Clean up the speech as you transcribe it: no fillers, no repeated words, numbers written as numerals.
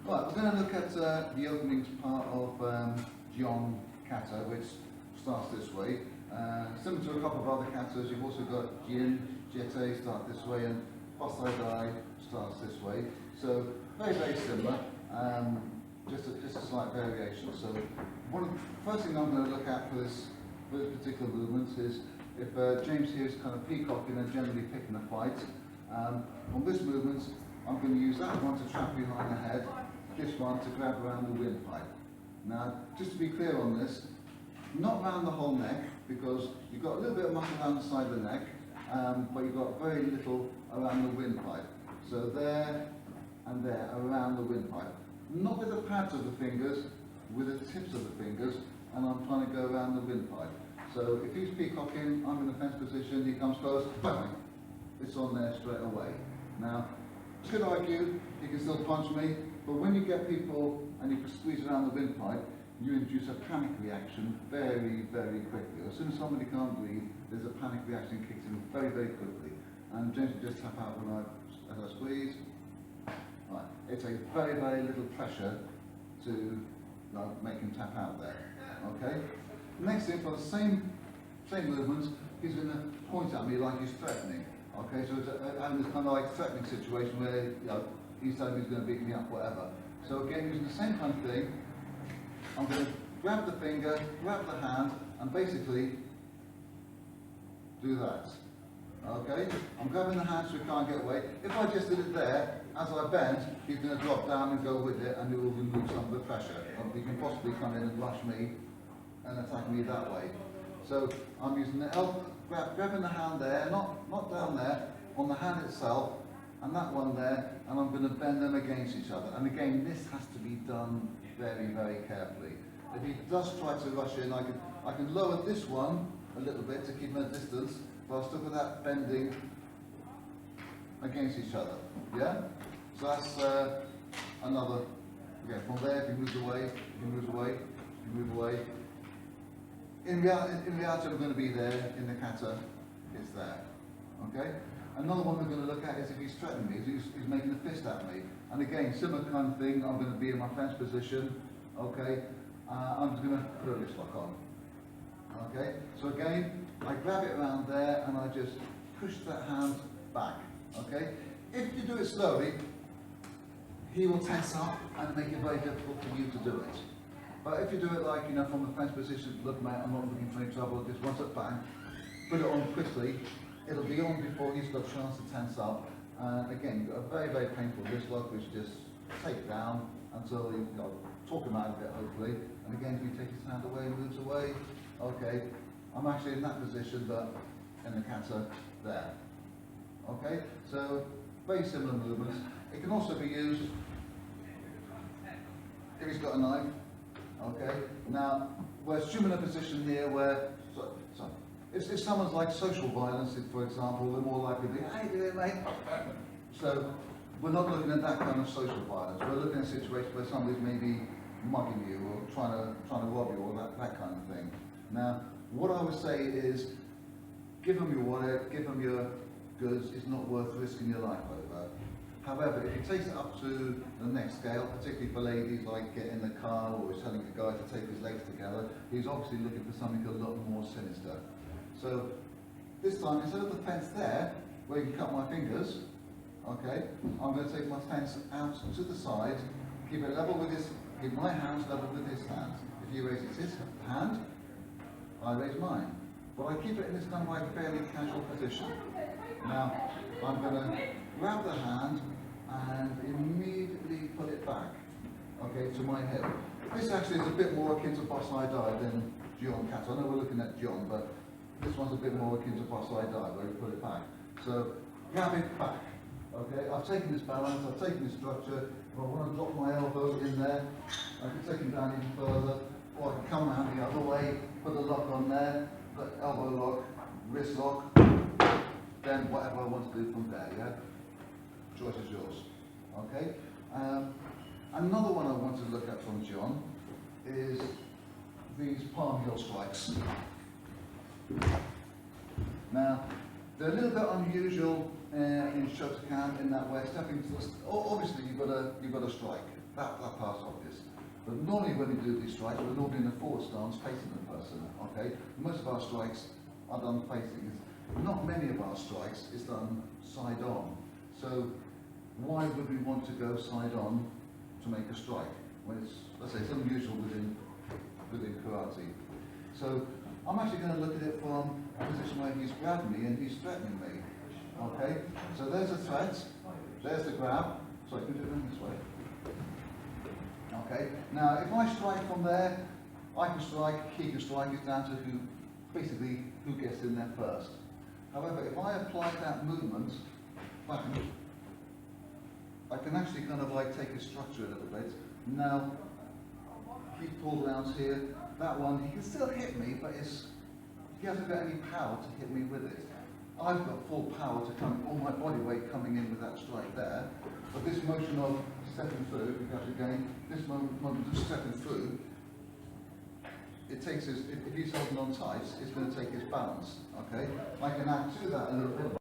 Right, we're going to look at the opening part of Jion Kata, which starts this way. Similar to a couple of other katas, you've also got Jion, Jete start this way, and Basai Dai starts this way. So very, very similar, just a slight variation. So first thing I'm going to look at for this particular movement is if James here is kind of peacocking and generally picking a fight. On this movement, I'm going to use that one to trap behind the head, this one to grab around the windpipe. Now, just to be clear on this, not around the whole neck, because you've got a little bit of muscle around the side of the neck, but you've got very little around the windpipe. So there and there, around the windpipe. Not with the pads of the fingers, with the tips of the fingers, and I'm trying to go around the windpipe. So if he's peacocking, I'm in the fence position, he comes close, bang! It's on there straight away. Now, could argue he can still punch me, but when you get people and you squeeze around the windpipe, you induce a panic reaction very, very quickly. As soon as somebody can't breathe, there's a panic reaction kicks in very, very quickly. And James will just tap out as I squeeze. Right. It takes very, very little pressure to make him tap out there. Okay? Next thing, for the same movement, he's going to point at me like he's threatening. Okay, so it's having this kind of like threatening situation where he's telling me he's going to beat me up, whatever. So again, using the same kind of thing, I'm going to grab the finger, grab the hand, and basically do that. Okay, I'm grabbing the hand so he can't get away. If I just did it there, as I bend, he's going to drop down and go with it, and it will remove some of the pressure. He can possibly come in and rush me and attack me that way. So I'm using the elbow, grabbing the hand there, not down there, on the hand itself, and that one there, and I'm going to bend them against each other. And again, this has to be done very, very carefully. If he does try to rush in, I can lower this one a little bit to keep him at distance, but I'll still with that bending against each other. Yeah? So that's another. Okay, from there, if he moves away, he moves away. In reality, we're going to be there in the kata, it's there. Okay? Another one we're going to look at is if he's threatening me, he's making a fist at me. And again, similar kind of thing, I'm going to be in my fence position. Okay? I'm just going to put a wrist lock on. Okay? So again, I grab it around there and I just push that hand back. Okay? If you do it slowly, he will tense up and make it very difficult for you to do it. But if you do it like, from the fence position, look mate, I'm not looking for any trouble, just once up bang, put it on quickly, it'll be on before he's got a chance to tense up. And again, you've got a very, very painful wrist lock, which just take down until you talk him out of it, hopefully. And again, if he takes his hand away and moves away, okay, I'm actually in that position, but in the kata there. Okay, so very similar movements. It can also be used if he's got a knife. Okay, now we're assuming a position here where, if someone's like social violence, for example, we're more likely to be, hey, do it, mate. So we're not looking at that kind of social violence. We're looking at a situation where somebody's maybe mugging you or trying to rob you or that kind of thing. Now, what I would say is, give them your wallet, give them your goods. It's not worth risking your life over. However, if he takes it up to the next scale, particularly for ladies, like get in the car or he's telling a guy to take his legs together, he's obviously looking for something a lot more sinister. So this time, instead of the fence there, where you can cut my fingers, okay, I'm going to take my fence out to the side, keep it level with keep my hands level with his hands. If he raises his hand, I raise mine. But I keep it in this kind of like fairly casual position. Now, I'm going to grab the hand and immediately put it back, okay, to my hip. This actually is a bit more akin to Basai Dai than Jion Kata. I know we're looking at Jion, but this one's a bit more akin to Basai Dai, where you put it back. So, grab it back, okay? I've taken this balance, I've taken this structure. If I want to drop my elbow in there, I can take him down even further, or I can come around the other way, put a lock on there, put elbow lock, wrist lock, then whatever I want to do from there, yeah? Choice is yours, okay? Another one I want to look at from Jion is these palm heel strikes. Now, they're a little bit unusual in Shotokan in that way. Stepping to obviously you've got to strike. that part's obvious. But normally when we do these strikes, we're normally in a forward stance facing the person, okay? Most of our strikes are done facing. Not many of our strikes is done side on. So why would we want to go side on to make a strike? When it's, let's say, it's unusual within karate. So I'm actually going to look at it from a position where he's grabbed me and he's threatening me. Okay? So there's a threat, there's the grab. Sorry, can you do it this way? Okay, now if I strike from there, I can strike, he can strike, it's down to basically who gets in there first. However, if I apply that movement back, I can actually kind of like take his structure a little bit. Now, he pulled out here, that one, he can still hit me, but he hasn't got any power to hit me with it. I've got full power to come, all my body weight coming in with that strike there. But this motion of stepping through, because again, this moment of stepping through, it takes his, if he's holding on tight, it's going to take his balance, okay? I can add to that a little bit